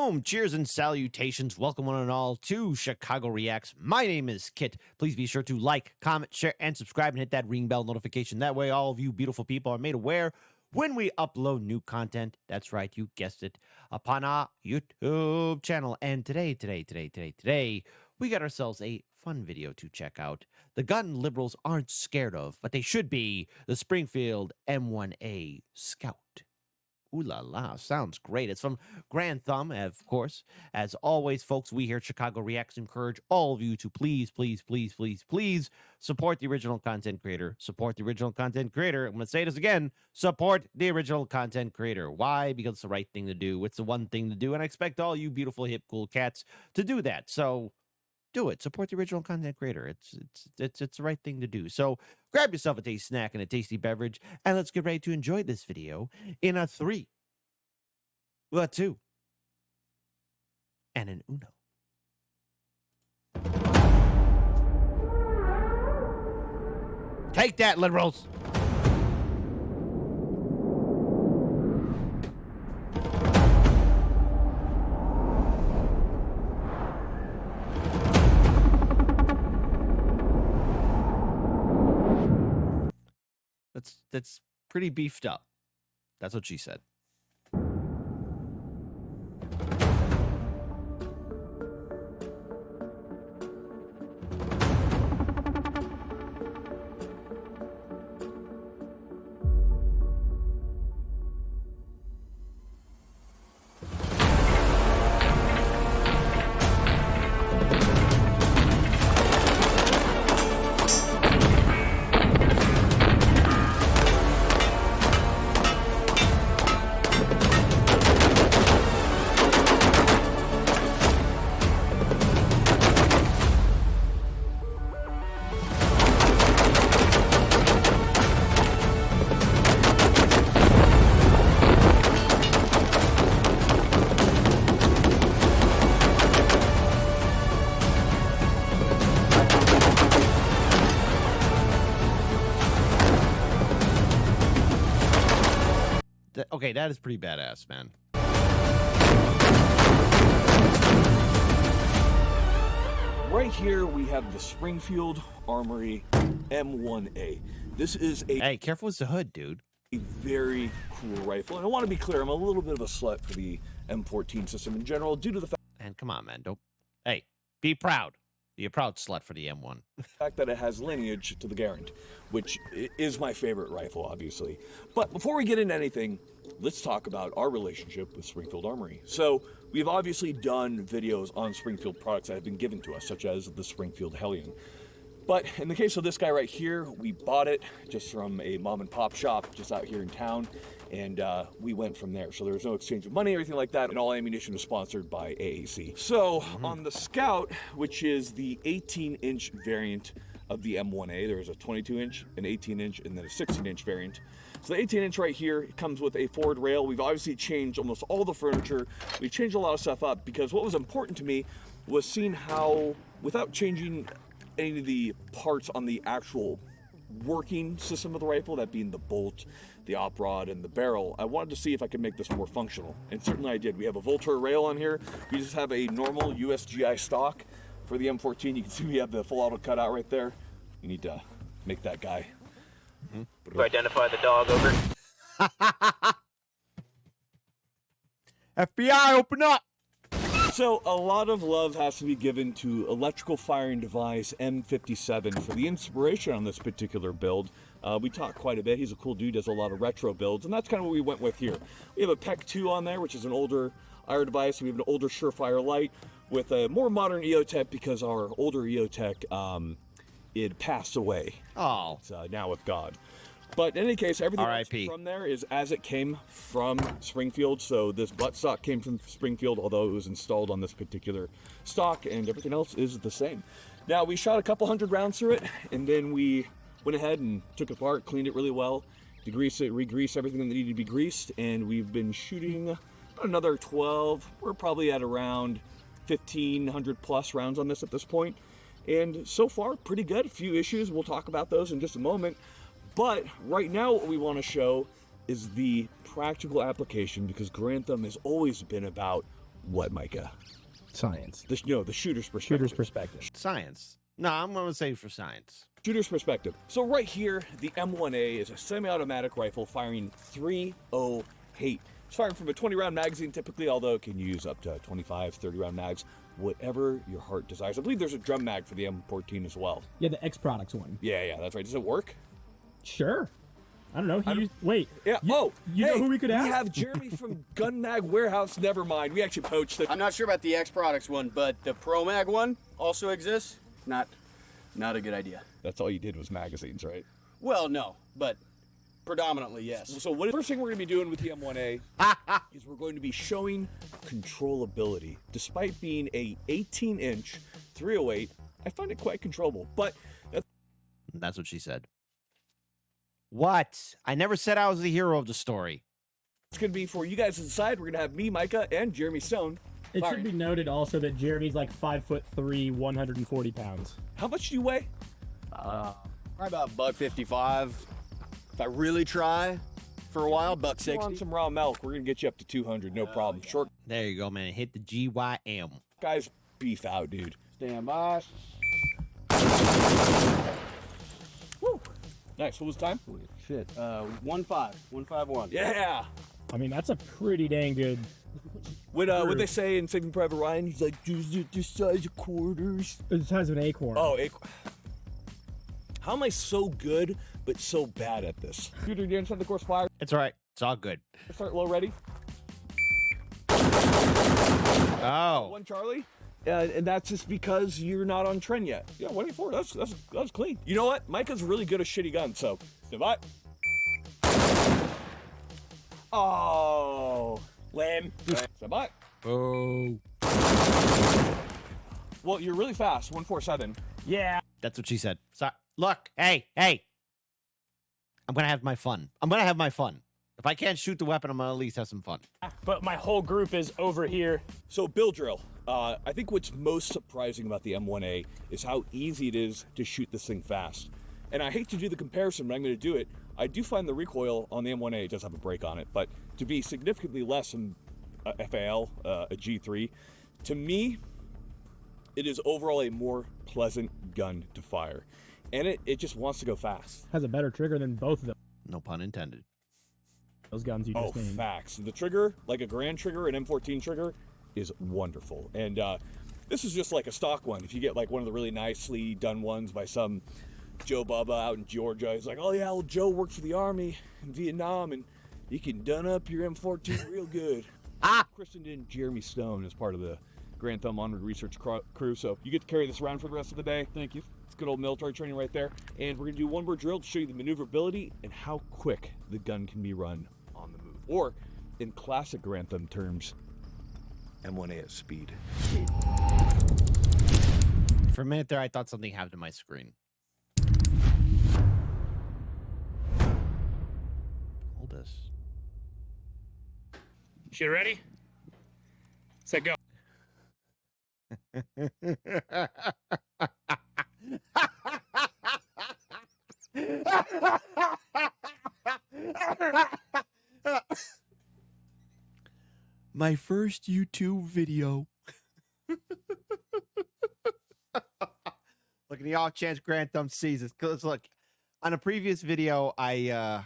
Boom! Cheers and salutations. Welcome one and all to Chicago Reacts. My name is Kit. Please be sure to like, comment, share, and subscribe and hit that ring bell notification. That way all of you beautiful people are made aware when we upload new content. That's right, you guessed it, upon our YouTube channel. And today, we got ourselves a fun video to check out. The gun liberals aren't scared of, but they should be, the Springfield M1A Scout. Ooh la la, sounds great. It's from Grand Thumb, of course. As always, folks, we here at Chicago Reacts encourage all of you to please support the original content creator. Support the original content creator. I'm going to say this again. Support the original content creator. Why? Because it's the right thing to do. It's the one thing to do. And I expect all you beautiful, hip, cool cats to do that. So do it. Support the original content creator. It's the right thing to do. So grab yourself a tasty snack and a tasty beverage, and let's get ready to enjoy this video in a 3, a 2, and an uno. Take that, liberals. That's pretty beefed up. That's what she said. Okay, that is pretty badass, man. Right here we have the Springfield Armory M1A. This is a Hey, careful with the hood, dude. very cool rifle. And I want to be clear, I'm a little bit of a slut for the M14 system in general due to the And come on, man. Don't. Hey, be proud. Be a proud slut for the M1. fact that it has lineage to the Garand, which is my favorite rifle, obviously. But before we get into anything, let's talk about our relationship with Springfield Armory. So we've obviously done videos on Springfield products that have been given to us, such as the Springfield Hellion. But in the case of this guy right here, we bought it just from a mom and pop shop just out here in town, and we went from there. So there was no exchange of money or anything like that, and all ammunition was sponsored by AAC. So on the Scout, which is the 18-inch variant of the M1A, there's a 22-inch, an 18-inch, and then a 16-inch variant. So the 18-inch right here, it comes with a forward rail. We've obviously changed almost all the furniture. We've changed a lot of stuff up because what was important to me was seeing how, without changing any of the parts on the actual working system of the rifle, that being the bolt, the op rod, and the barrel, I wanted to see if I could make this more functional. And certainly I did. We have a Volter rail on here. We just have a normal USGI stock for the M14. You can see we have the full auto cutout right there. You need to make that guy. Identify the dog, over. FBI, open up! So a lot of love has to be given to electrical firing device M57 for the inspiration on this particular build. We talked quite a bit. He's a cool dude, does a lot of retro builds, and that's kind of what we went with here. We have a PEC 2 on there, which is an older IR device. We have an older Surefire Light with a more modern EOTech because our older EOTech, it passed away. Oh. It's now with God. But in any case, everything else RIP. from there is as it came from Springfield. So this buttstock came from Springfield, although it was installed on this particular stock, and everything else is the same. Now, we shot a couple hundred rounds through it, and then we went ahead and took it apart, cleaned it really well, degreased it, re-greased everything that needed to be greased, and we've been shooting another 12. We're probably at around 1,500 plus rounds on this at this point. And so far, pretty good. A few issues. We'll talk about those in just a moment. But right now, what we want to show is the practical application, because Grand Thumb has always been about what, Micah? Science. The shooter's perspective. Shooter's perspective. Science. No, I'm going to say for science. Shooter's perspective. So right here, the M1A is a semi-automatic rifle firing .308. It's firing from a 20-round magazine typically, although it can use up to 25, 30-round mags, whatever your heart desires. I believe there's a drum mag for the M14 as well. Yeah, the X Products one. Yeah, that's right. Does it work? Sure. I don't know. Wait. Yeah. You know who we could have? We have Jeremy from Gun Mag Warehouse. Never mind. We actually poached it. I'm not sure about the X Products one, but the Pro Mag one also exists. Not a good idea. That's all you did was magazines, right? Well, no, but predominantly yes. So first thing we're going to be doing with the M1A is we're going to be showing controllability. Despite being a 18-inch .308, I find it quite controllable. But That's what she said. What? I never said I was the hero of the story. it's going to be for you guys inside. We're going to have me, Micah, and Jeremy Stone. It should be noted also that Jeremy's like 5'3", 140 pounds. How much do you weigh? Probably about $1.55. If I really try for a while, On $1.60. some raw milk, we're going to get you up to 200, no problem. yeah. Short There you go, man. Hit the GYM. guys beef out, dude. Stand by. Woo. Nice. What was the time? Shit. 151. Yeah. I mean, that's a pretty dang good. What they say in Saving Private Ryan? He's like, "Is it the size of quarters?" It's the size of an acorn. Oh, how am I so good but so bad at this? Shooter, you inside the course fire. It's all right. It's all good. Start low, ready. Oh. One Charlie. And that's just because you're not on trend yet. Yeah, 184. That's clean. You know what? Micah's really good at shitty guns, so stand by. Oh, lame. Stand by. Oh. Well, you're really fast. 147. Yeah. That's what she said. So, look, hey. I'm going to have my fun. If I can't shoot the weapon, I'm going to at least have some fun. But my whole group is over here. So, Bill Drill. I think what's most surprising about the M1A is how easy it is to shoot this thing fast. And I hate to do the comparison, but I'm going to do it. I do find the recoil on the M1A does have a brake on it, but to be significantly less than a FAL, a G3, to me, it is overall a more pleasant gun to fire. And it just wants to go fast. Has a better trigger than both of them. No pun intended. Those guns you just named. Facts. The trigger, like a Grand trigger, an M14 trigger, is wonderful. And this is just like a stock one. If you get like one of the really nicely done ones by some Joe Bubba out in Georgia, he's like, oh yeah, old Joe worked for the Army in Vietnam, and you can done up your M14 real good. Christened in Jeremy Stone as part of the Grand Thumb Honored Research crew, so you get to carry this around for the rest of the day. Thank you. It's good old military training right there. And we're gonna do one more drill to show you the maneuverability and how quick the gun can be run on the move. Or, in classic Grand Thumb terms, M1A at speed. For a minute there, I thought something happened to my screen. Hold this. Shit ready? Set go. My first YouTube video. Look at the off chance Grand Thumb sees this. Cause look, on a previous video, I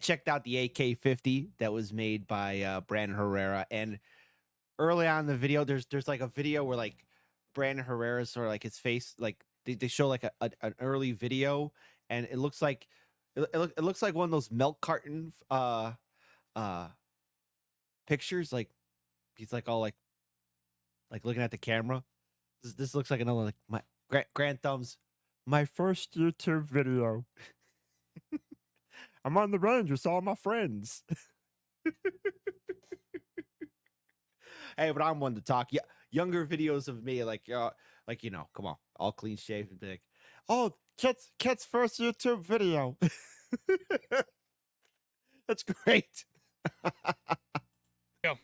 checked out the AK-50 that was made by Brandon Herrera, and early on in the video, there's like a video where like Brandon Herrera's sort of like his face, like they show like an early video, and it looks like it looks like one of those milk carton pictures. Like he's like all like looking at the camera. This looks like another like my Grand Thumb's my first YouTube video. I'm on the range with all my friends. Hey, but I'm one to talk. Yeah, younger videos of me, like you know, come on, all clean shaved, and be like, oh, Kit's first YouTube video. That's great. Go.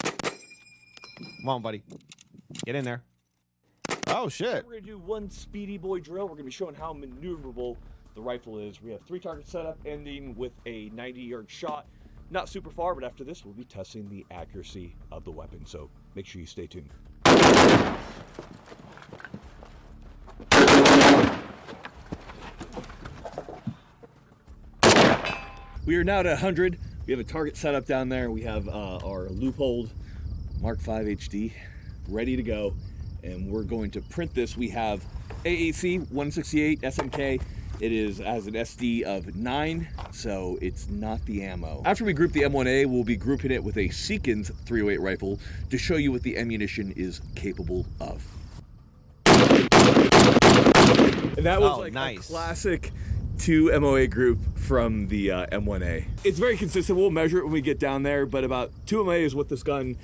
Come on, buddy, get in there. Oh shit! We're gonna do one speedy boy drill. We're gonna be showing how maneuverable the rifle is. We have 3 targets set up, ending with a 90-yard shot. Not super far, but after this, we'll be testing the accuracy of the weapon. So make sure you stay tuned. We are now at 100. We have a target set up down there. We have our Loophole Mark V HD ready to go, and we're going to print this. We have AAC 168 SMK. It is as an SD of 9, so it's not the ammo. After we group the M1A, we'll be grouping it with a Seekins 308 rifle to show you what the ammunition is capable of. And that was like nice. a classic 2 MOA group from the M1A. It's very consistent. We'll measure it when we get down there, but about 2 MOA is what this gun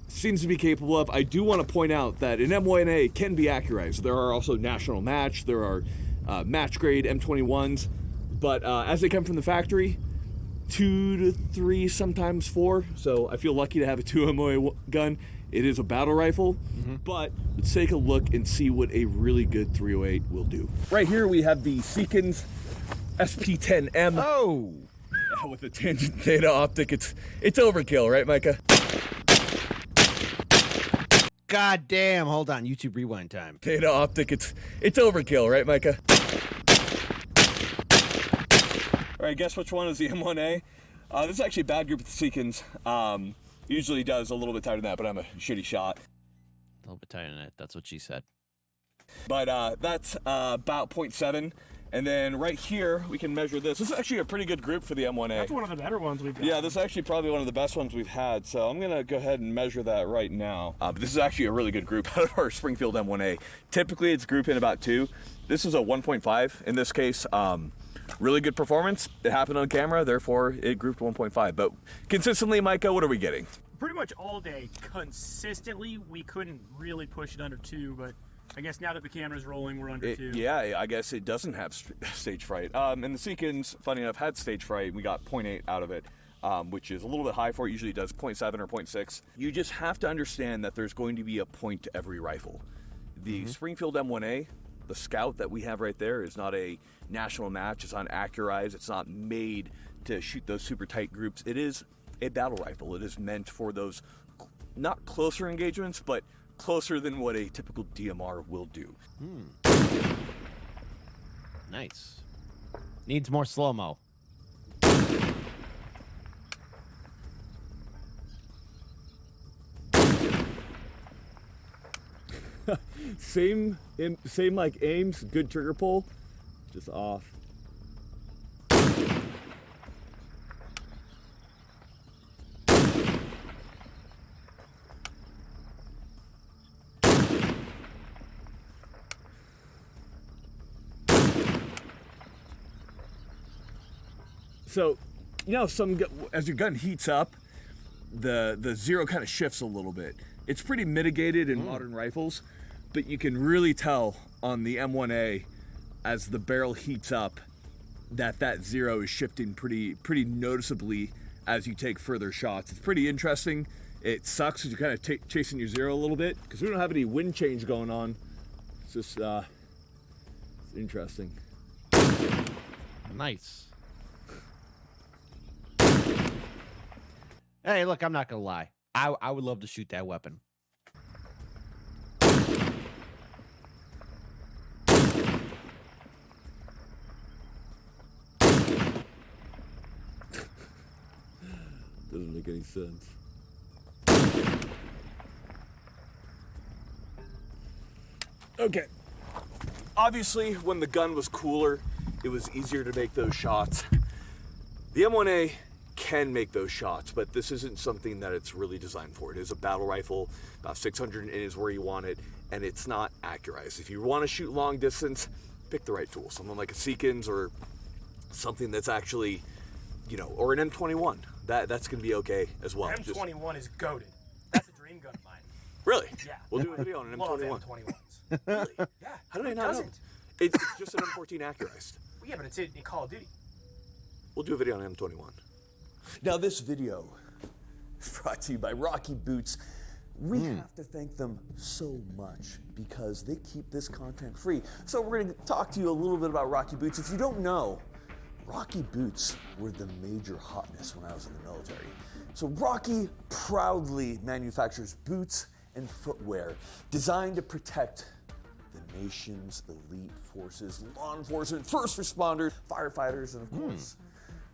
seems to be capable of. I do want to point out that an M1A can be accurized. There are also national match, there are match grade M21s, but as they come from the factory, 2 to 3, sometimes 4. So I feel lucky to have a 2 MOA gun. It is a battle rifle, but let's take a look and see what a really good 308 will do. Right here we have the Seekins SP10M. Oh! With the tangent theta optic, it's overkill, right, Micah? God damn, hold on, YouTube rewind time. Theta optic, it's overkill, right, Micah? All right, guess which one is the M1A? This is actually a bad group of the Seekins. Usually does a little bit tighter than that, but I'm a shitty shot. A little bit tighter than it, that's what she said. But that's about 0.7. And then right here, we can measure this. This is actually a pretty good group for the M1A. That's one of the better ones we've got. Yeah, this is actually probably one of the best ones we've had. So I'm gonna go ahead and measure that right now. But this is actually a really good group out of our Springfield M1A. Typically it's grouped in about 2. This is a 1.5 in this case. Really good performance. It happened on camera, therefore it grouped 1.5. But consistently, Micah, what are we getting? Pretty much all day, consistently, we couldn't really push it under 2, but I guess now that the camera's rolling, we're under 2. Yeah, I guess it doesn't have stage fright. And the Seekins, funny enough, had stage fright. We got 0.8 out of it, which is a little bit high for it. Usually it does 0.7 or 0.6. You just have to understand that there's going to be a point to every rifle. The Springfield M1A, the Scout that we have right there, is not a national match. It's not accurized. It's not made to shoot those super tight groups. It is a battle rifle. It is meant for those not closer engagements, but closer than what a typical DMR will do. Nice. Needs more slow-mo. Same like aims, good trigger pull, just off. So, you know, as your gun heats up, the zero kind of shifts a little bit. It's pretty mitigated in modern rifles, but you can really tell on the M1A as the barrel heats up that zero is shifting pretty noticeably as you take further shots. It's pretty interesting. It sucks because you're kind of chasing your zero a little bit because we don't have any wind change going on. It's just it's interesting. Nice. Hey, look, I'm not gonna lie. I would love to shoot that weapon. Doesn't make any sense. Okay. Obviously, when the gun was cooler, it was easier to make those shots. The M1A can make those shots, but this isn't something that it's really designed for. It is a battle rifle, about 600 is where you want it, and it's not accurized. If you want to shoot long distance, pick the right tool. Something like a Seekins or something that's actually, you know, or an M21. That's going to be okay as well. M21 is goated. That's a dream gun of mine. Really? Yeah. We'll do a video on an Love M21. M21s. Really? Yeah. How did I Who not know? doesn't? It's just an M14 accurized. Well, yeah, but it's in Call of Duty. We'll do a video on M21. Now this video is brought to you by Rocky Boots. We have to thank them so much because they keep this content free. So we're going to talk to you a little bit about Rocky Boots. If you don't know, Rocky Boots were the major hotness when I was in the military. So Rocky proudly manufactures boots and footwear designed to protect the nation's elite forces, law enforcement, first responders, firefighters, and of course,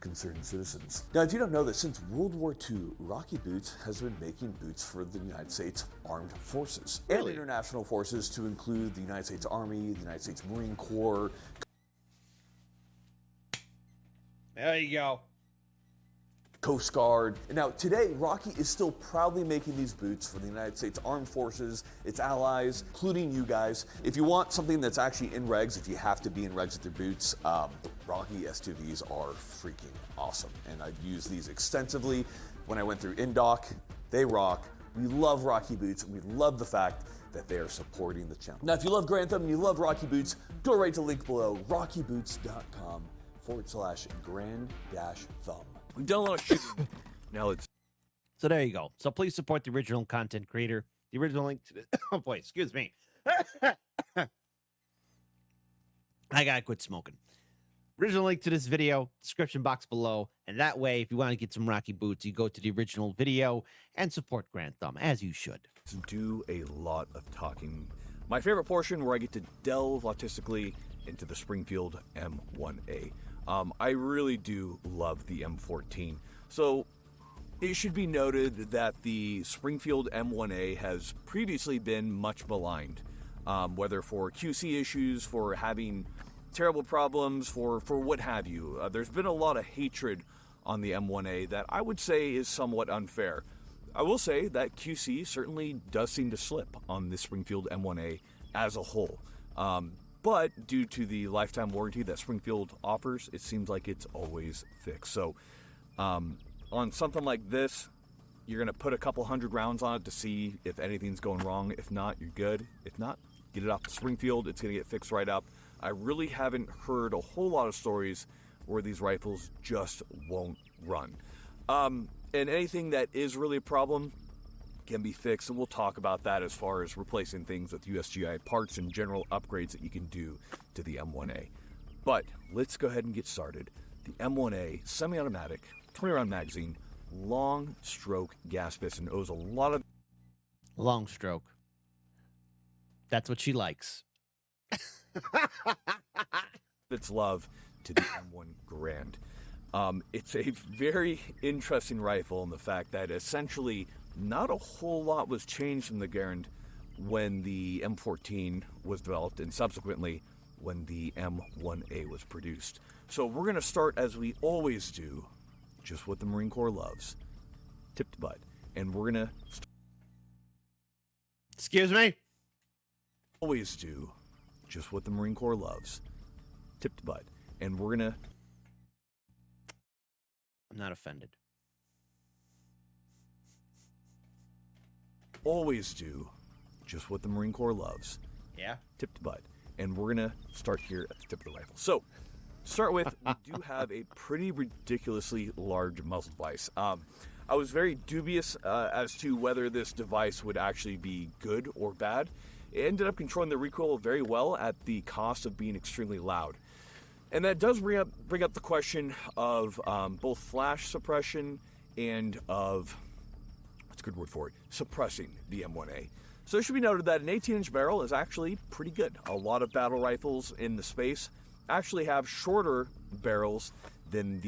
concerned citizens. Now, if you don't know this, since World War II, Rocky Boots has been making boots for the United States Armed Forces and international forces, to include the United States Army, the United States Marine Corps. There you go. Coast Guard. And now, today, Rocky is still proudly making these boots for the United States Armed Forces, its allies, including you guys. If you want something that's actually in regs, if you have to be in regs with your boots, Rocky S2Vs are freaking awesome. And I've used these extensively when I went through Indoc. They rock. We love Rocky boots. We love the fact that they are supporting the channel. Now, if you love Grantham and you love Rocky boots, go right to the link below, rockyboots.com/grand-thumb. We've done a lot of shooting. Now it's... So there you go. So please support the original content creator. The original link to the... Oh, boy, excuse me. I gotta quit smoking. Original link to this video, description box below. And that way, if you want to get some Rocky boots, you go to the original video and support Grand Thumb, as you should. Do a lot of talking. My favorite portion, where I get to delve autistically into the Springfield M1A. I really do love the M14. So it should be noted that the Springfield M1A has previously been much maligned, whether for QC issues, for having terrible problems, for what have you. There's been a lot of hatred on the M1A that I would say is somewhat unfair. I will say that QC certainly does seem to slip on the Springfield M1A as a whole. But due to the lifetime warranty that Springfield offers, it seems like it's always fixed. So on something like this, you're going to put a couple hundred rounds on it to see if anything's going wrong. If not, you're good. If not, get it off to Springfield. It's going to get fixed right up. I really haven't heard a whole lot of stories where these rifles just won't run. And anything that is really a problem can be fixed, and we'll talk about that as far as replacing things with USGI parts and general upgrades that you can do to the M1A. But let's go ahead and get started. The M1A semi-automatic 20-round magazine, long stroke gas piston, owes a lot of Long stroke. That's what she likes. its love to the M1 Grand. It's a very interesting rifle in the fact that essentially not a whole lot was changed from the Garand when the M14 was developed, and subsequently when the M1A was produced. So we're going to start, as we always do, just what the Marine Corps loves, tip to butt. And we're going to Excuse me? always do just what the Marine Corps loves, tip to butt. And we're going to I'm not offended. always do just what the Marine Corps loves, Yeah? tip to butt. And we're going to start here at the tip of the rifle. So, to start with, we do have a pretty ridiculously large muzzle device. I was very dubious as to whether this device would actually be good or bad. It ended up controlling the recoil very well at the cost of being extremely loud. And that does bring up the question of both flash suppression and of, what's a good word for it, suppressing the M1A. So it should be noted that an 18-inch barrel is actually pretty good. A lot of battle rifles in the space actually have shorter barrels than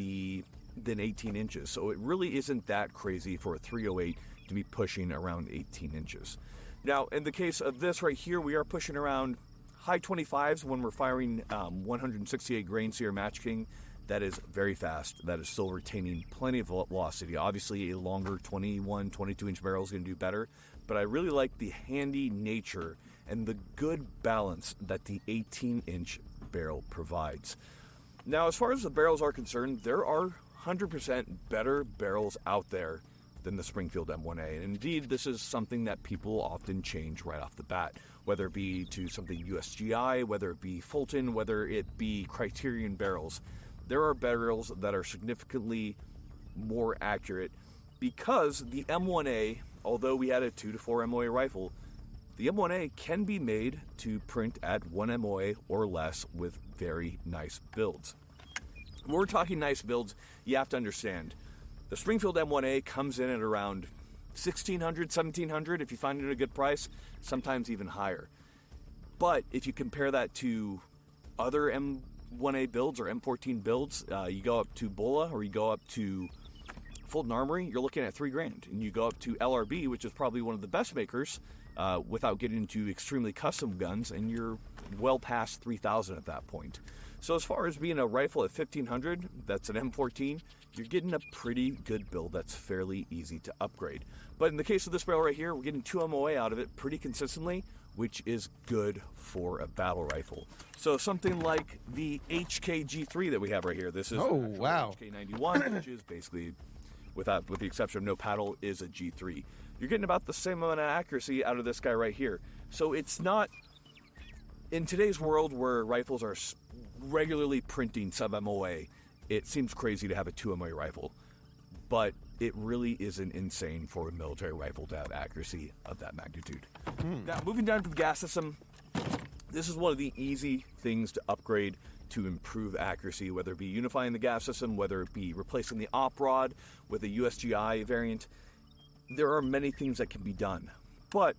18 inches. So it really isn't that crazy for a 308 to be pushing around 18 inches. Now, in the case of this right here, we are pushing around high 25s when we're firing 168 grain Sierra Match King. That is very fast. That is still retaining plenty of velocity. Obviously, a longer 21, 22-inch barrel is going to do better, but I really like the handy nature and the good balance that the 18-inch barrel provides. Now, as far as the barrels are concerned, there are 100% better barrels out there than the Springfield M1A. And indeed, this is something that people often change right off the bat, whether it be to something USGI, whether it be Fulton, whether it be Criterion barrels. There are barrels that are significantly more accurate because the M1A, although we had a 2 to 4 MOA rifle, the M1A can be made to print at 1 MOA or less with very nice builds. When we're talking nice builds, you have to understand the Springfield M1A comes in at around $1,600, $1,700 if you find it at a good price, sometimes even higher. But if you compare that to other M1A builds or M14 builds, you go up to Bola or you go up to Fulton Armory, you're looking at $3,000. And you go up to LRB, which is probably one of the best makers, without getting into extremely custom guns, and you're well past $3,000 at that point. So as far as being a rifle at $1,500, that's an M14, you're getting a pretty good build that's fairly easy to upgrade. But in the case of this barrel right here, we're getting 2 M1A out of it pretty consistently, which is good for a battle rifle. So something like the HK-G3 that we have right here. This is wow. HK-91, which is basically, with the exception of no paddle, is a G3. You're getting about the same amount of accuracy out of this guy right here. So it's not, in today's world where rifles are regularly printing sub-MOA, it seems crazy to have a 2 MOA rifle. But it really isn't insane for a military rifle to have accuracy of that magnitude. Now, moving down to the gas system, this is one of the easy things to upgrade to improve accuracy, whether it be unifying the gas system, whether it be replacing the op rod with a USGI variant. There are many things that can be done, but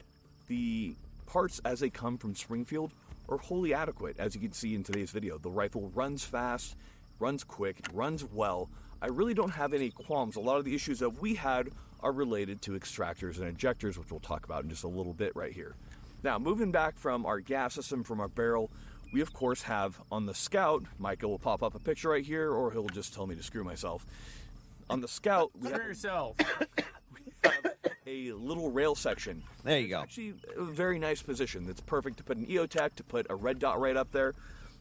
the parts as they come from Springfield are wholly adequate, as you can see in today's video. The rifle runs fast, runs quick, runs well. I really don't have any qualms. A lot of the issues that we had are related to extractors and injectors, which we'll talk about in just a little bit right here. Now, moving back from our gas system, from our barrel, we of course have on the Scout, Micah will pop up a picture right here, or he'll just tell me to screw myself. On the Scout, we have yourself. a little rail section. There you go. Actually, a very nice position. It's perfect to put an EOTech, to put a red dot right up there.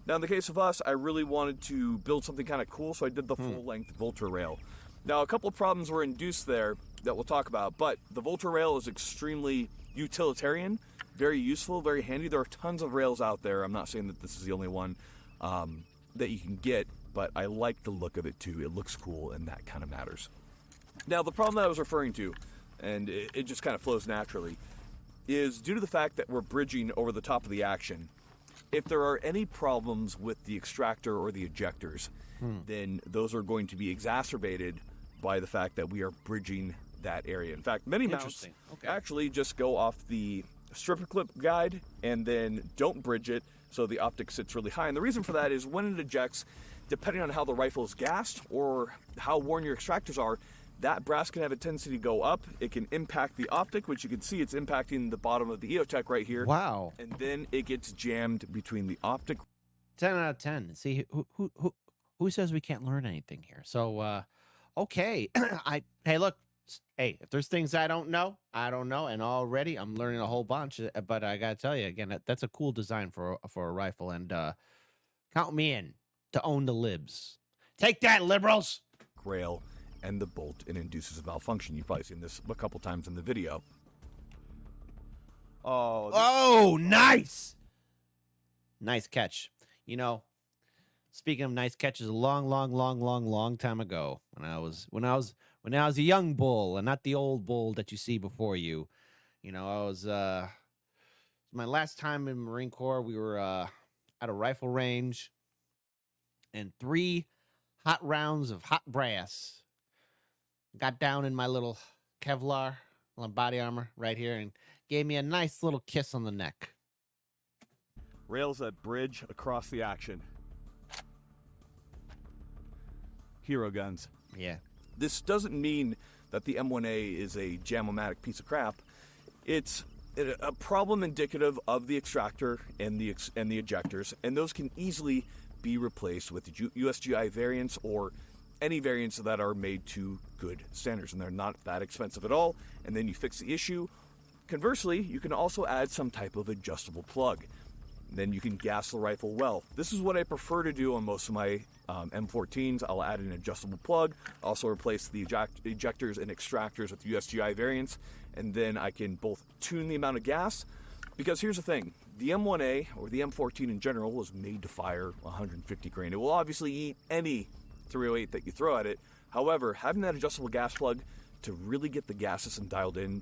Now, in the case of us, I really wanted to build something kind of cool, so I did the full-length Volter rail. Now, a couple of problems were induced there that we'll talk about, but the Volter rail is extremely utilitarian, very useful, very handy. There are tons of rails out there. I'm not saying that this is the only one that you can get, but I like the look of it too. It looks cool, and that kind of matters. Now, the problem that I was referring to, and it just kind of flows naturally, is due to the fact that we're bridging over the top of the action. If there are any problems with the extractor or the ejectors, then those are going to be exacerbated by the fact that we are bridging that area. In fact, many mounts actually just go off the stripper clip guide and then don't bridge it so the optic sits really high. And the reason for that is when it ejects, depending on how the rifle is gassed or how worn your extractors are, that brass can have a tendency to go up. It can impact the optic, which you can see it's impacting the bottom of the EOTech right here. Wow. And then it gets jammed between the optic. 10 out of 10. See, who says we can't learn anything here? So, okay. Hey, look. Hey, if there's things I don't know, I don't know. And already I'm learning a whole bunch. But I got to tell you, again, that's a cool design for a rifle. And count me in to own the libs. Take that, liberals. Rail and the bolt, and induces a malfunction. You've probably seen this a couple times in the video. Oh, nice. Nice catch. You know, speaking of nice catches, a long time ago, when I was a young bull and not the old bull that you see before you, you know, I was my last time in Marine Corps. We were at a rifle range, and 3 hot rounds of hot brass got down in my little Kevlar body armor right here and gave me a nice little kiss on the neck. Rails that bridge across the action. Hero guns. Yeah. This doesn't mean that the M1A is a jam-o-matic piece of crap. It's a problem indicative of the extractor and the ejectors, and those can easily be replaced with USGI variants or any variants that are made to good standards, and they're not that expensive at all, and then you fix the issue. Conversely, you can also add some type of adjustable plug. Then you can gas the rifle well. This is what I prefer to do on most of my M14s. I'll add an adjustable plug, also replace the ejectors and extractors with USGI variants, and then I can both tune the amount of gas, because here's the thing, the M1A, or the M14 in general, was made to fire 150 grain. It will obviously eat any 308 that you throw at it. However, having that adjustable gas plug to really get the gas system dialed in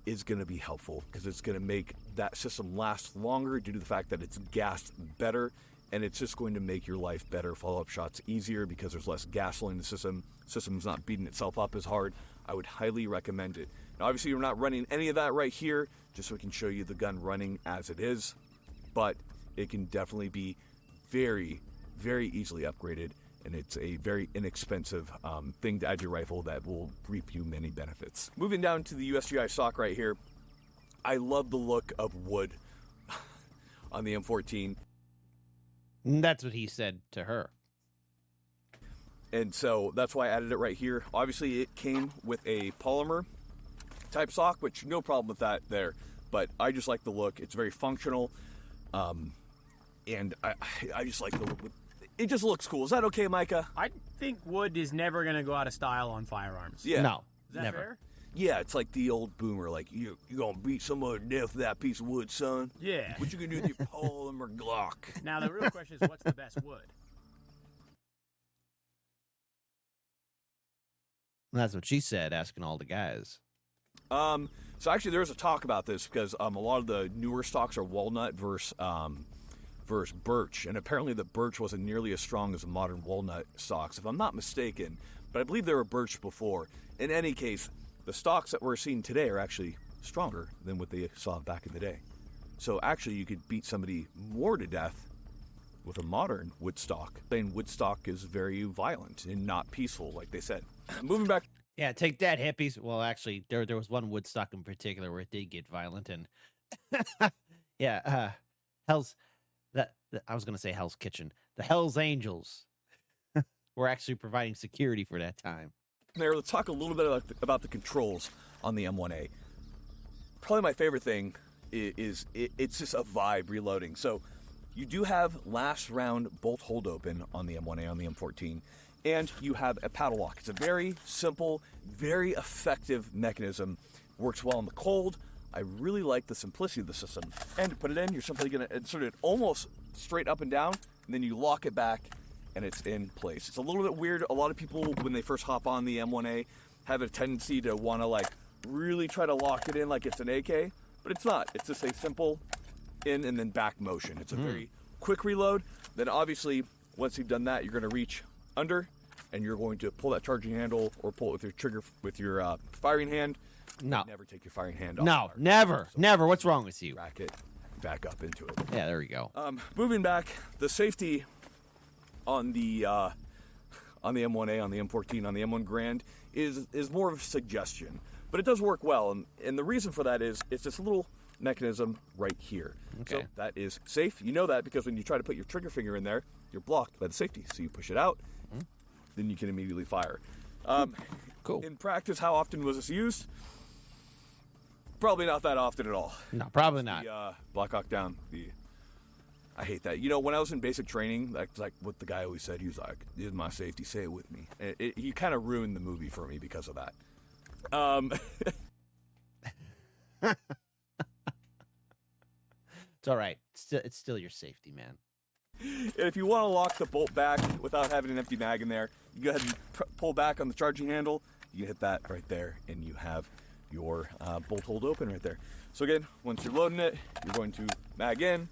is going to be helpful, because it's going to make that system last longer due to the fact that it's gassed better and it's just going to make your life better. Follow-up shots easier because there's less gasoline in the system. System's not beating itself up as hard. I would highly recommend it. Now, obviously, we're not running any of that right here, just so we can show you the gun running as it is, but it can definitely be very, very easily upgraded, and it's a very inexpensive thing to add to your rifle that will reap you many benefits. Moving down to the USGI stock right here, I love the look of wood on the M14. That's what he said to her. And so that's why I added it right here. Obviously, it came with a polymer type stock, which no problem with that there. But I just like the look. It's very functional. And I just like the look. It just looks cool. Is that okay, Micah? I think wood is never going to go out of style on firearms. Yeah. No, Is that never. fair? Yeah, it's like the old boomer, like, you gonna beat somebody to death with that piece of wood, son? Yeah. What you gonna do with your polymer Glock? Now, the real question is, what's the best wood? That's what she said, asking all the guys. So actually there's a talk about this because a lot of the newer stocks are walnut versus birch, and apparently the birch wasn't nearly as strong as the modern walnut stocks, if I'm not mistaken, but I believe they were birch before. In any case, the stocks that we're seeing today are actually stronger than what they saw back in the day. So actually you could beat somebody more to death with a modern wood stock. Saying wood stock is very violent and not peaceful, like they said. Moving back. Yeah, take that, hippies. Well, actually, there was one Woodstock in particular where it did get violent, and yeah, Hell's I was gonna say Hell's Kitchen. The Hell's Angels were actually providing security for that time. There, let's talk a little bit about the controls on the M1A. Probably my favorite thing is it's just a vibe reloading. So you do have last round bolt hold open on the M1A, on the M14, and you have a paddle lock. It's a very simple, very effective mechanism. Works well in the cold. I really like the simplicity of the system. And to put it in, you're simply going to insert it almost straight up and down, and then you lock it back, and it's in place. It's a little bit weird. A lot of people, when they first hop on the M1A, have a tendency to want to like really try to lock it in like it's an AK, but it's not. It's just a simple in and then back motion. It's a very quick reload. Then obviously, once you've done that, you're going to reach under, and you're going to pull that charging handle or pull it with your trigger, with your firing hand. No, Never take your firing hand off. no, never, never. What's wrong with you? Rack it back up into it. Yeah, there we go. Moving back, the safety on the M1A, on the M14, on the M1 Grand is more of a suggestion, but it does work well, and the reason for that is it's this little mechanism right here. Okay. So that is safe. You know that because when you try to put your trigger finger in there, you're blocked by the safety. So you push it out, then you can immediately fire. Cool. In practice, how often was this used? Probably not that often at all. No, probably not. The Black Hawk Down. I hate that. You know, when I was in basic training, that's like what the guy always said. He was like, "This is my safety. Say it with me." And he kind of ruined the movie for me because of that. It's all right. It's still your safety, man. And if you want to lock the bolt back without having an empty mag in there, you go ahead and pull back on the charging handle. You can hit that right there, and you have your bolt hold open right there. So again, once you're loading it, you're going to mag in,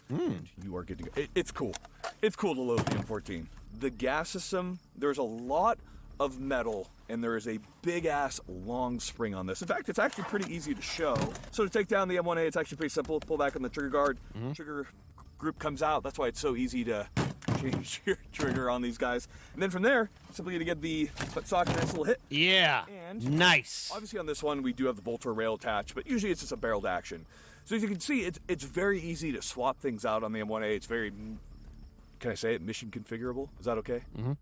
and you are good to go. It's cool. It's cool to load the M14. The gas system, there's a lot of metal, and there is a big-ass long spring on this. In fact, it's actually pretty easy to show. So to take down the M1A, it's actually pretty simple. Pull back on the trigger guard, trigger group comes out. That's why it's so easy to change your trigger on these guys. And then from there, simply going to get the foot socket, nice little hit. Yeah. And nice. Obviously on this one, we do have the Voltor rail attached, but usually it's just a barreled action. So as you can see, it's very easy to swap things out on the M1A. It's very, can I say it, mission configurable? Is that okay? Mm-hmm.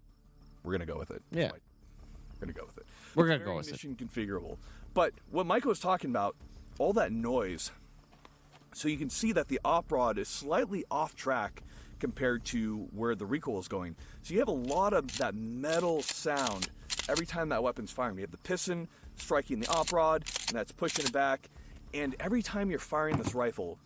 We're going to go with it. Yeah. We're going to go with it. We're It's gonna go with it. mission configurable. But what Micah was talking about, all that noise, so you can see that the op rod is slightly off track compared to where the recoil is going. So you have a lot of that metal sound every time that weapon's firing. You have the piston striking the op rod, and that's pushing it back. And every time you're firing this rifle,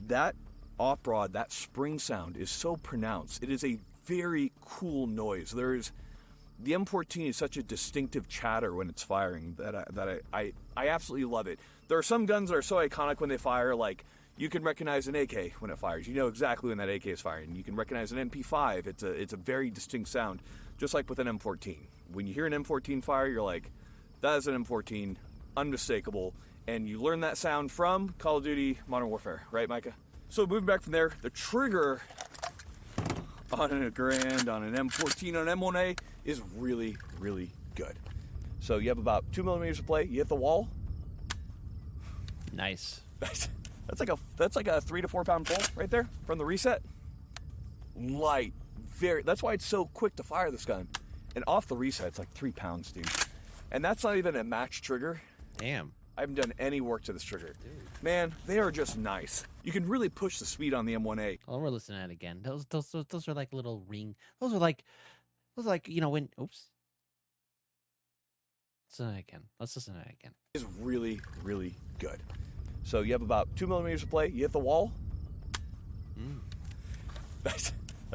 that op rod, that spring sound is so pronounced. It is a very cool noise. The M14 is such a distinctive chatter when it's firing that I absolutely love it. There are some guns that are so iconic when they fire, like, You can recognize an AK when it fires. You know exactly when that AK is firing. You can recognize an MP5. It's a very distinct sound, just like with an M14. When you hear an M14 fire, you're like, that is an M14, unmistakable. And you learn that sound from Call of Duty Modern Warfare, right, Micah? So moving back from there, the trigger on a Garand, on an M14, on an M1A is really, really good. So you have about 2 millimeters of play. You hit the wall. Nice. That's like a 3 to 4 pound pull right there from the reset. Light, very. That's why it's so quick to fire this gun. And off the reset, it's like 3 pounds, dude. And that's not even a match trigger. Damn. I haven't done any work to this trigger. Man, they are just nice. You can really push the speed on the M1A. Oh, we're listening to that again. Those are like little ring. Those are like you know when. Oops. Listen to that again. Let's listen to that again. Is really, really good. So you have about 2 millimeters of play. You hit the wall. That's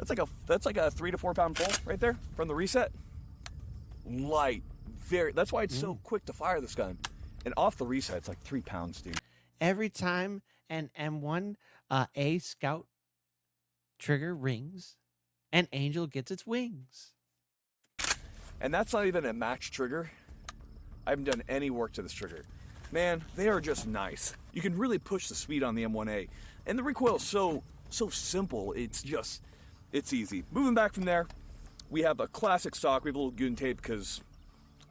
like a 3 to 4 pound pull right there from the reset. Light, very. That's why it's so quick to fire this gun. And off the reset, it's like 3 pounds, dude. Every time an M1A Scout trigger rings, an angel gets its wings. And that's not even a match trigger. I haven't done any work to this trigger. Man, they are just nice. You can really push the speed on the M1A. And the recoil is so simple. It's easy. Moving back from there, we have a classic stock. We have a little goon tape because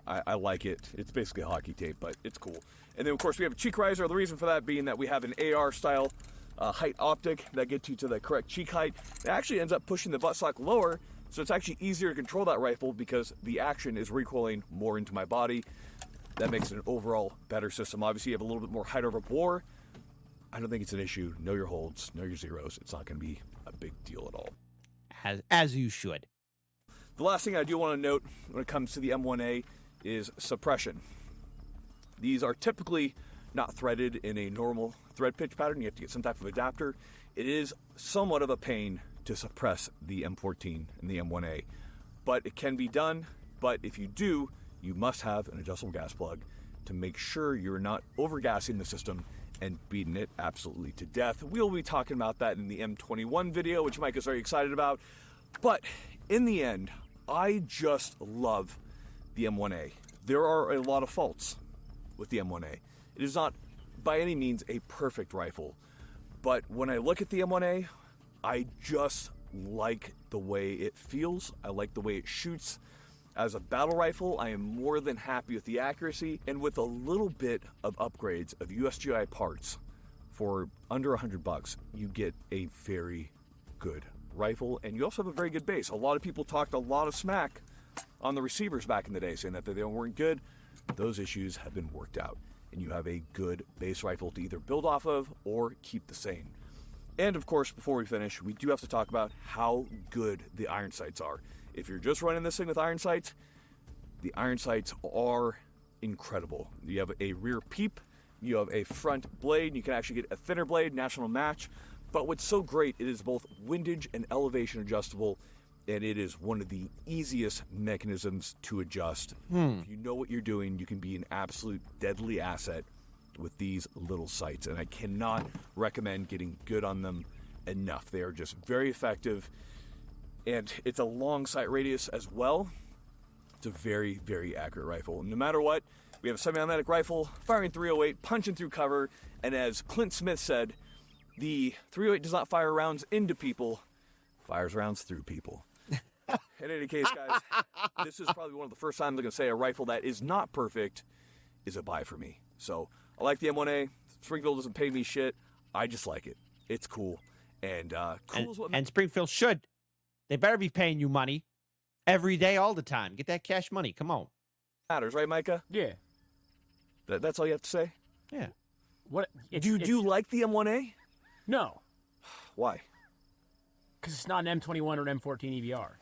I like it. It's basically hockey tape, but it's cool. And then, of course, we have a cheek riser. The reason for that being that we have an AR-style height optic that gets you to the correct cheek height. It actually ends up pushing the buttstock lower, so it's actually easier to control that rifle because the action is recoiling more into my body. That makes it an overall better system. Obviously, you have a little bit more height over bore. I don't think it's an issue. Know your holds, know your zeros. It's not going to be a big deal at all. As you should. The last thing I do want to note when it comes to the M1A is suppression. These are typically not threaded in a normal thread pitch pattern. You have to get some type of adapter. It is somewhat of a pain to suppress the M14 and the M1A, but it can be done. But if you do, you must have an adjustable gas plug to make sure you're not overgassing the system and beating it absolutely to death. We'll be talking about that in the M21 video, which Mike is very excited about. But in the end, I just love the M1A. There are a lot of faults with the M1A. It is not by any means a perfect rifle, but when I look at the M1A, I just like the way it feels. I like the way it shoots. As a battle rifle, I am more than happy with the accuracy, and with a little bit of upgrades of USGI parts for under $100, you get a very good rifle, and you also have a very good base. A lot of people talked a lot of smack on the receivers back in the day, saying that they weren't good. Those issues have been worked out, and you have a good base rifle to either build off of or keep the same. And of course, before we finish, we do have to talk about how good the iron sights are. If you're just running this thing with iron sights, the iron sights are incredible. You have a rear peep, you have a front blade, you can actually get a thinner blade, national match. But what's so great, it is both windage and elevation adjustable, and it is one of the easiest mechanisms to adjust. If you know what you're doing, you can be an absolute deadly asset with these little sights, and I cannot recommend getting good on them enough. They are just very effective, and it's a long sight radius as well. It's a very, very accurate rifle. No matter what, we have a semi-automatic rifle, firing 308, punching through cover, and as Clint Smith said, the 308 does not fire rounds into people, fires rounds through people. In any case, guys, this is probably one of the first times I'm going to say a rifle that is not perfect is a buy for me. So I like the M1A. Springfield doesn't pay me shit. I just like it. It's cool. And cool is what and Springfield should. They better be paying you money every day, all the time. Get that cash money. Come on. matters, right, Micah? Yeah. That's all you have to say? Yeah. What? Do you like the M1A? No, Why? because it's not an M21 or an M14 EVR.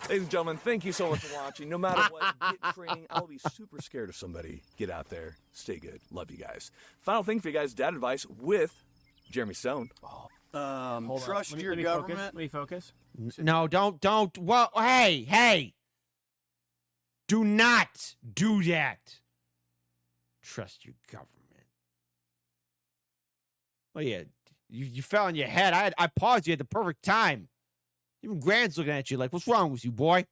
Ladies and gentlemen, thank you so much for watching. No matter what, get training. I'll be super scared of somebody. Get out there. Stay good. Love you guys. Final thing for you guys, dad advice with Jeremy Stone. Hold on. Trust your let me government. Focus. Let me focus. No, don't. Well, hey. Do not do that. Trust your government. Oh, yeah. You fell on your head. I paused you at the perfect time. Even Grant's looking at you like, what's wrong with you, boy?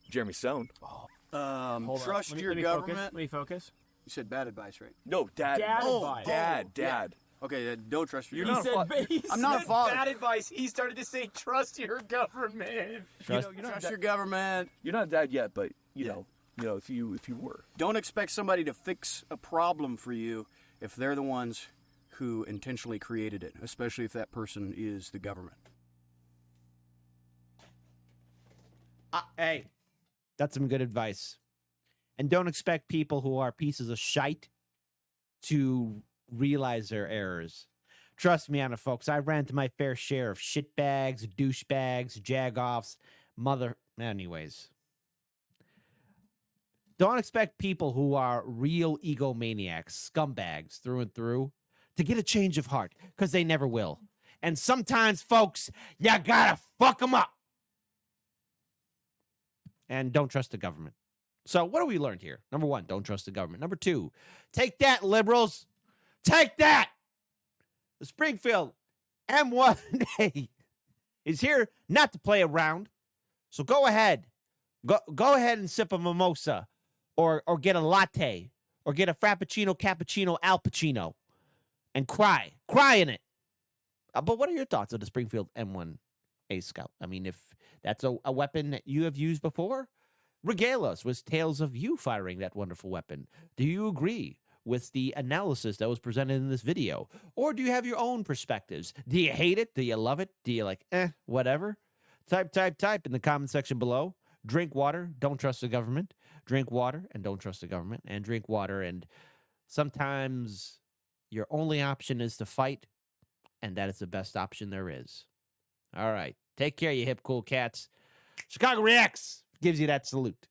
Jeremy Stone. Hold on. Trust your Let me government. Focus. Let me focus. You said bad advice, right? No, Dad. Dad advice. Dad. Okay, don't trust your You're government. not a I'm not a father. Bad advice. He started to say, "Trust your government." Trust, Trust your government. You're not dad yet, but you know, if you were. Don't expect somebody to fix a problem for you if they're the ones who intentionally created it, especially if that person is the government. hey, that's some good advice. And don't expect people who are pieces of shite to realize their errors. Trust me on it, folks. I ran into my fair share of shitbags, douchebags, jagoffs, Anyways. Don't expect people who are real egomaniacs, scumbags through and through, to get a change of heart, because they never will. And sometimes, folks, you gotta fuck them up. And don't trust the government. So what have we learned here? Number one, don't trust the government. Number two, take that, liberals. Take that. The Springfield M1A is here not to play around. So go ahead. Go ahead and sip a mimosa or get a latte or get a frappuccino, cappuccino, Al Pacino and cry. Cry in it. But what are your thoughts on the Springfield M1A Scout? I mean, if that's a weapon that you have used before, regale us with tales of you firing that wonderful weapon. Do you agree with the analysis that was presented in this video? Or do you have your own perspectives? Do you hate it? Do you love it? Do you like, whatever? Type in the comment section below. Drink water. Don't trust the government. Drink water and don't trust the government. And drink water. And sometimes your only option is to fight. And that is the best option there is. All right. Take care, you hip cool cats. Chicago Reacts gives you that salute.